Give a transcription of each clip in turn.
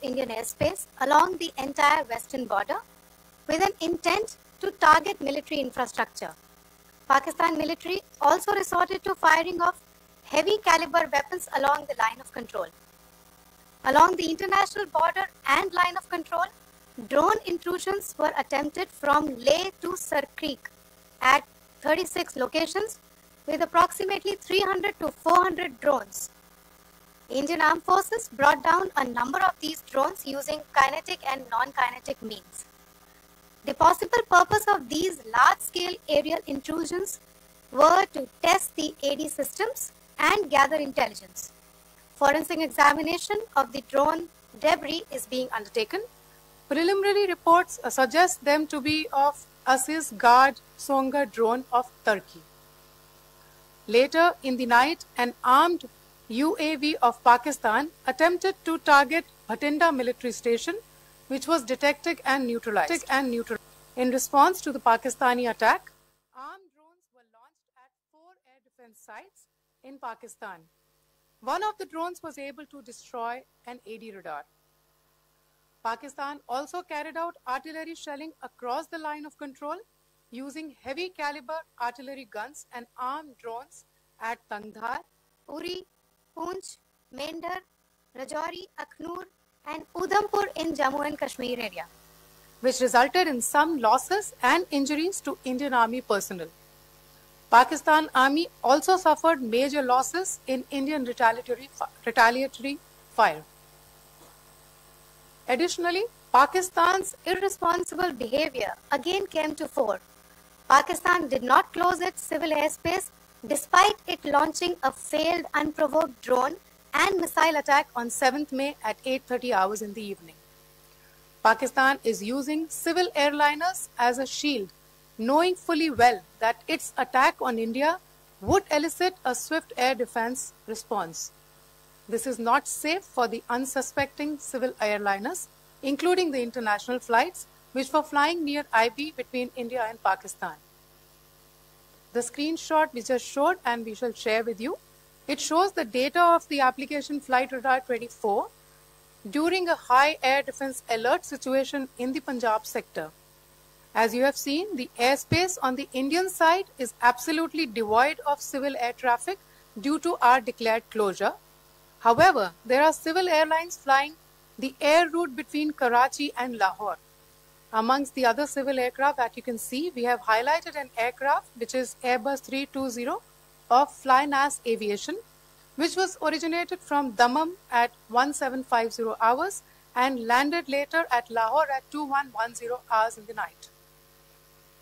Indian airspace along the entire western border with an intent to target military infrastructure. Pakistan military also resorted to firing of heavy caliber weapons along the line of control. Along the international border and line of control, drone intrusions were attempted from Leh to Sar Creek at 36 locations with approximately 300 to 400 drones. Indian Armed Forces brought down a number of these drones using kinetic and non-kinetic means. The possible purpose of these large-scale aerial intrusions were to test the AD systems and gather intelligence. Forensic examination of the drone debris is being undertaken. Preliminary reports suggest them to be of Aziz Guard Songa drone of Turkey. Later in the night, an armed UAV of Pakistan attempted to target Bhatinda military station, which was detected and neutralized. In response to the Pakistani attack, armed drones were launched at 4 air defense sites in Pakistan. One of the drones was able to destroy an AD radar. Pakistan also carried out artillery shelling across the line of control using heavy caliber artillery guns and armed drones at Tangdhar, Uri, Poonch, Mendhar, Rajouri, Akhnur and Udhampur in Jammu and Kashmir area, which resulted in some losses and injuries to Indian Army personnel. Pakistan Army also suffered major losses in Indian retaliatory fire. Additionally, Pakistan's irresponsible behavior again came to fore. Pakistan did not close its civil airspace despite it launching a failed unprovoked drone and missile attack on 7th May at 8:30 hours in the evening. Pakistan is using civil airliners as a shield, knowing fully well that its attack on India would elicit a swift air defense response. This is not safe for the unsuspecting civil airliners, including the international flights, which were flying near IB between India and Pakistan. The screenshot we just showed and we shall share with you, it shows the data of the application Flight Radar 24 during a high air defense alert situation in the Punjab sector. As you have seen, the airspace on the Indian side is absolutely devoid of civil air traffic due to our declared closure. However, there are civil airlines flying the air route between Karachi and Lahore. Amongst the other civil aircraft that you can see, we have highlighted an aircraft which is Airbus 320 of Flynas Aviation, which was originated from Dammam at 1750 hours and landed later at Lahore at 2110 hours in the night.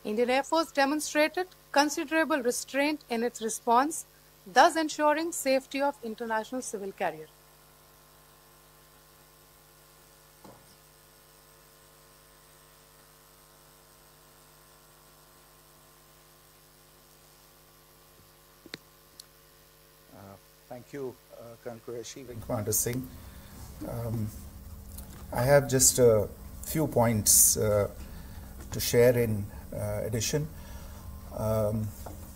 Indian Air Force demonstrated considerable restraint in its response, thus ensuring safety of international civil carrier. Thank you, Colonel Qureshi, Wing Commander Singh. I have just a few points to share in addition.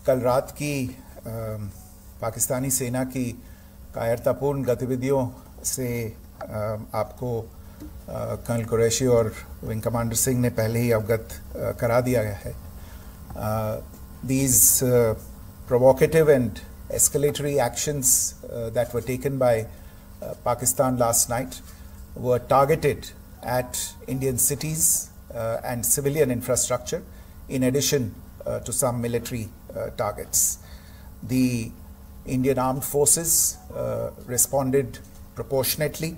कल रात की पाकिस्तानी सेना की कायरतापूर्ण गतिविधियों से आपको colonel Qureshi और विंग कमांडर सिंह ने पहले ही अवगत करा दिया गया है. These provocative and escalatory actions that were taken by Pakistan last night were targeted at Indian cities and civilian infrastructure, in addition to some military targets. The Indian Armed Forces responded proportionately,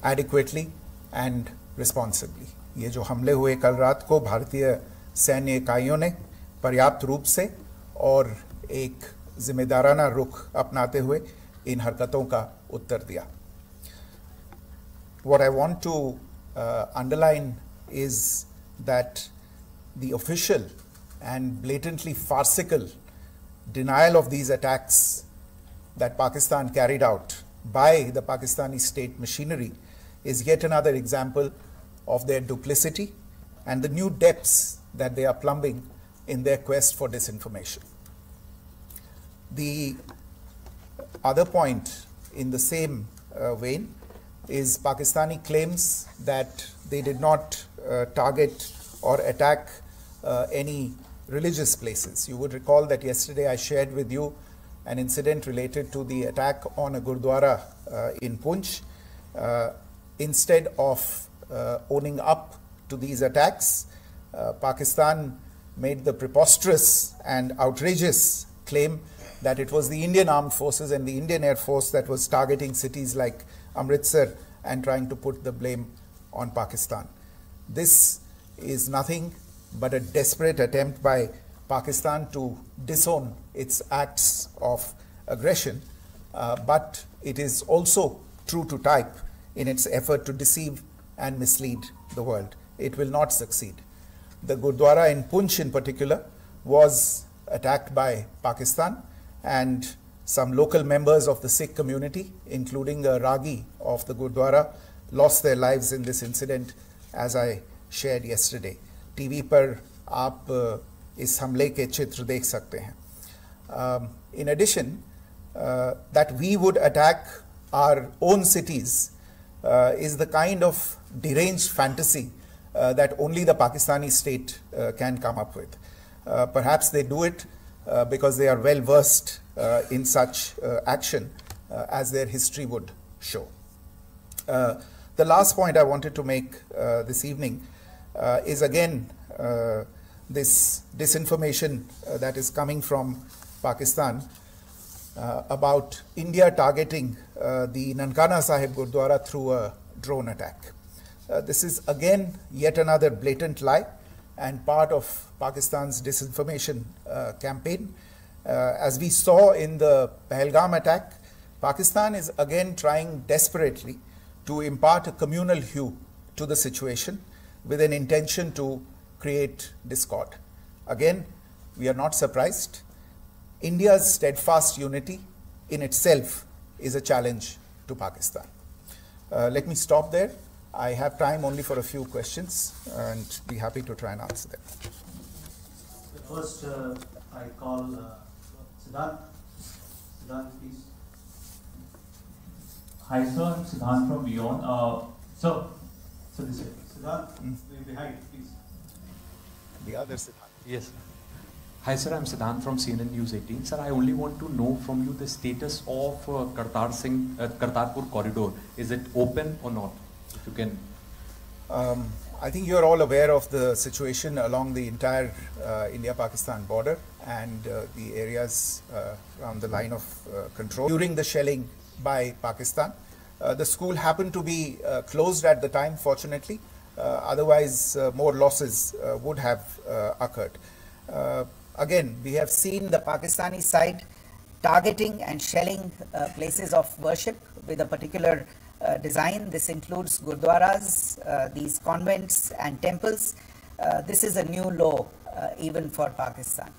adequately and responsibly. ये जो हमले हुए कल रात को भारतीय सैन्य इकाइयों ने पर्याप्त रूप से और एक जिम्मेदाराना रुख अपनाते हुए इन हरकतों का उत्तर दिया. What I want to underline is that the official and blatantly farcical denial of these attacks that Pakistan carried out by the Pakistani state machinery is yet another example of their duplicity and the new depths that they are plumbing in their quest for disinformation. The other point in the same vein is Pakistani claims that they did not target or attack any religious places. You would recall that yesterday I shared with you an incident related to the attack on a Gurdwara in Poonch. Instead of owning up to these attacks, Pakistan made the preposterous and outrageous claim that it was the Indian Armed Forces and the Indian Air Force that was targeting cities like Amritsar and trying to put the blame on Pakistan. This is nothing but a desperate attempt by Pakistan to disown its acts of aggression, but it is also true to type in its effort to deceive and mislead the world. It will not succeed. The Gurdwara in Poonch in particular was attacked by Pakistan, and some local members of the Sikh community, including a Ragi of the Gurdwara, lost their lives in this incident, as I shared yesterday. TV पर आप इस हमले के चित्र देख सकते हैं. In addition, that we would attack our own cities is the kind of deranged fantasy that only the Pakistani state can come up with. Perhaps they do it because they are well versed in such action, as their history would show. The last point I wanted to make this evening is again this disinformation that is coming from Pakistan about India targeting the Nankana Sahib Gurdwara through a drone attack. This is again yet another blatant lie and part of Pakistan's disinformation campaign. As we saw in the Pahalgam attack, Pakistan is again trying desperately to impart a communal hue to the situation with an intention to create discord. Again, we are not surprised. India's steadfast unity in itself is a challenge to Pakistan. Let me stop there. I have time only for a few questions and be happy to try and answer them. First, I call Siddhant. Siddhant, please. Hi, sir. I'm Siddhant from Beyond. So this is Siddhant, behind, please. The other Siddhant. Yes. Hi, sir. I'm Siddhant from CNN News 18. Sir, I only want to know from you the status of Kartarpur corridor. Is it open or not? If you can. I think you're all aware of the situation along the entire India-Pakistan border and the areas around the line of control. During the shelling by Pakistan, the school happened to be closed at the time, fortunately. Otherwise, more losses would have occurred. Again, we have seen the Pakistani side targeting and shelling places of worship with a particular design. This includes gurdwaras, these convents and temples. This is a new law even for Pakistan.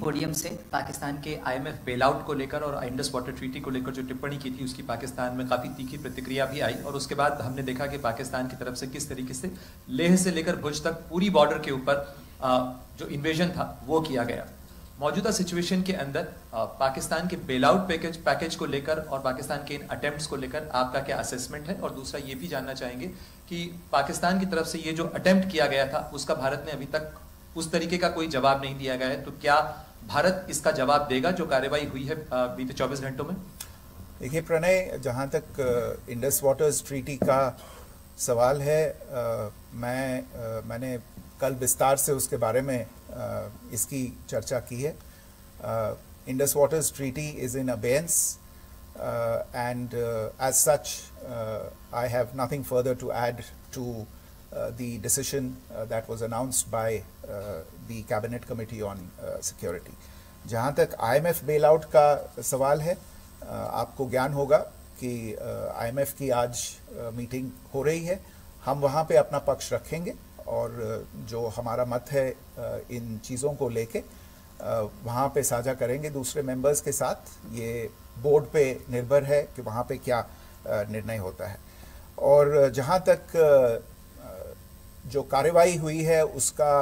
Podium से पाकिस्तान के IMF bailout को लेकर और Indus water treaty को लेकर जो टिप्पणी की थी उसकी पाकिस्तान में काफ़ी तीखी प्रतिक्रिया भी आई और उसके बाद हमने देखा कि पाकिस्तान की तरफ से किस तरीके से लेह से लेकर भुज तक पूरी बॉर्डर के ऊपर जो इन्वेजन था वो किया गया। मौजूदा सिचुएशन के अंदर पाकिस्तान के बेलआउट पैकेज को लेकर और पाकिस्तान के इन अटेम्प्ट्स को लेकर आपका क्या असेसमेंट है? और दूसरा ये भी जानना चाहेंगे कि पाकिस्तान की तरफ से ये जो अटेम्प्ट किया गया था उसका भारत ने अभी तक उस तरीके का कोई जवाब नहीं दिया गया है, तो क्या भारत इसका जवाब देगा जो कार्रवाई हुई है बीते 24 घंटों में? देखिए प्रणय, जहाँ तक इंडस वाटर्स ट्रीटी का सवाल है, मैंने कल विस्तार से उसके बारे में इसकी चर्चा की है. Indus waters treaty is in abeyance and as such I have nothing further to add to the decision that was announced by the Cabinet Committee on Security. जहाँ तक IMF bailout का सवाल है, आपको ज्ञान होगा कि IMF की आज मीटिंग हो रही है. हम वहाँ पे अपना पक्ष रखेंगे और जो हमारा मत है इन चीज़ों को लेके वहाँ पे साझा करेंगे दूसरे मेंबर्स के साथ. ये बोर्ड पे निर्भर है कि वहाँ पे क्या निर्णय होता है. और जहाँ तक जो कार्रवाई हुई है उसका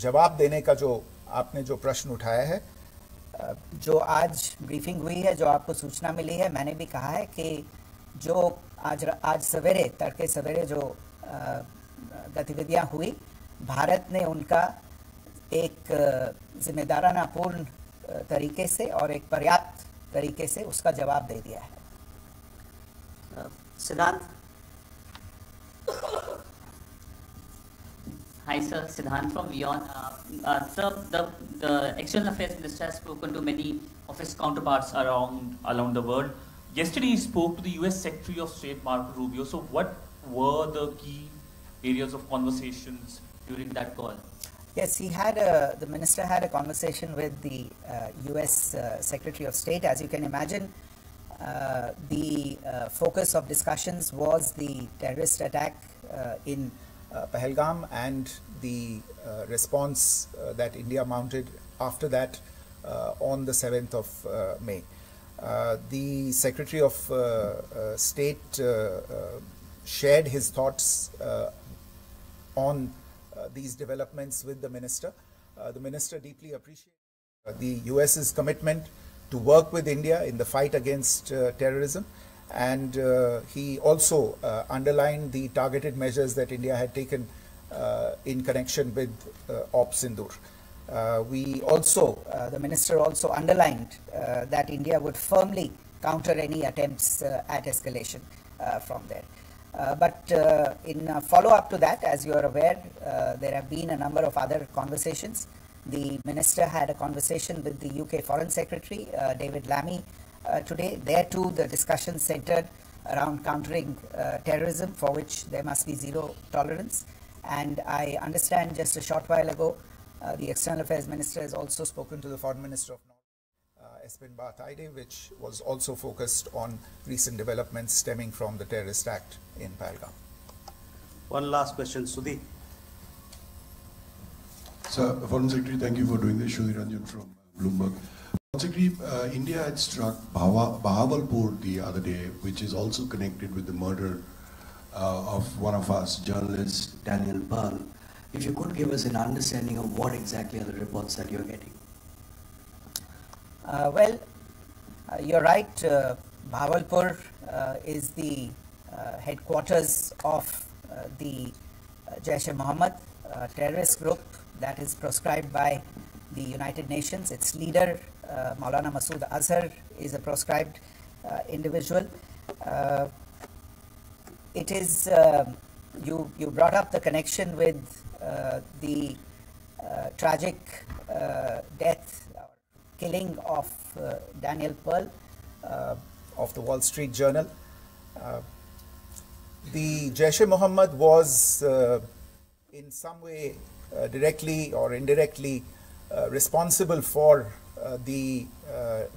जवाब देने का जो आपने जो प्रश्न उठाया है, जो आज ब्रीफिंग हुई है, जो आपको सूचना मिली है, मैंने भी कहा है कि जो आज सवेरे तड़के सवेरे जो गतिविधियां हुई, भारत ने उनका एक जिम्मेदाराना पूर्ण तरीके से और एक पर्याप्त तरीके से उसका जवाब दे दिया है। सिद्धांत। Hi sir, Siddhant from WION. Sir, the External Affairs Minister has spoken to many of his counterparts around the world. Yesterday he spoke to the US Secretary of State Marco Rubio. So what were the key areas of conversations during that call? Yes, the minister had a conversation with the US Secretary of State. As you can imagine, the focus of discussions was the terrorist attack in Pahalgam and the response that India mounted after that on the 7th of May. The Secretary of State shared his thoughts on these developments with the minister. The minister deeply appreciated the US's commitment to work with India in the fight against terrorism, and he also underlined the targeted measures that India had taken in connection with Op Sindoor. The minister also underlined that India would firmly counter any attempts at escalation from there. But in follow-up to that, as you are aware, there have been a number of other conversations. The minister had a conversation with the UK Foreign Secretary, David Lammy, today. There too, the discussion centered around countering terrorism, for which there must be zero tolerance. And I understand just a short while ago, the External Affairs Minister has also spoken to the Foreign Minister of Norway, Espen Barth Eide, which was also focused on recent developments stemming from the terrorist act in Pahalgam. One last question, Sudhi. Sir, Foreign Secretary, thank you for doing this. Sudhi Ranjan from Bloomberg. Secretary, India had struck Bahawalpur the other day, which is also connected with the murder of one of us, journalist Daniel Pearl. If you could give us an understanding of what exactly are the reports that you're getting. You're right. Bahawalpur is the headquarters of the Jaish-e-Mohammed terrorist group that is proscribed by the United Nations. Its leader, Maulana Masood Azhar, is a proscribed individual. It is, you brought up the connection with the tragic death, killing of Daniel Pearl of the Wall Street Journal. The Jaish-e-Mohammed was in some way directly or indirectly responsible for the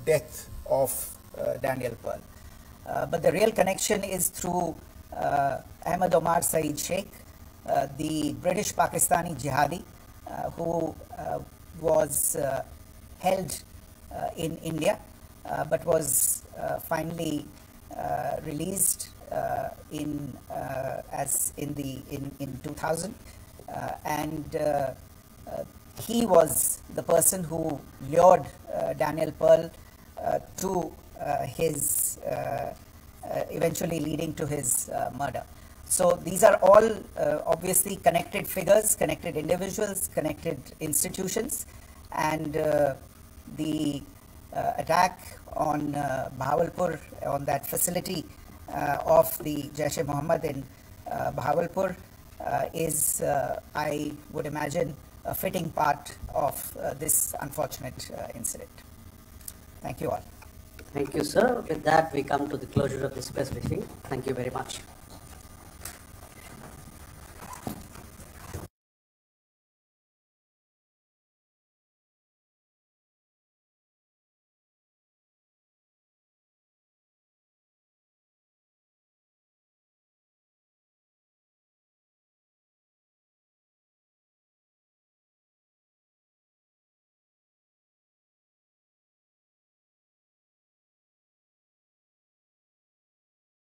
death of Daniel Pearl. But the real connection is through Ahmed Omar Saeed Sheikh, the British Pakistani jihadi who was held in India but was finally released in 2000, and he was the person who lured Daniel Pearl to his eventually leading to his murder. So these are all obviously connected figures, connected individuals, connected institutions, and the attack on Bahawalpur, on that facility of the Jaish-e-Mohammed in Bahawalpur is, I would imagine, a fitting part of this unfortunate incident. Thank you all. Thank you, sir. With that, we come to the closure of this press briefing. Thank you very much.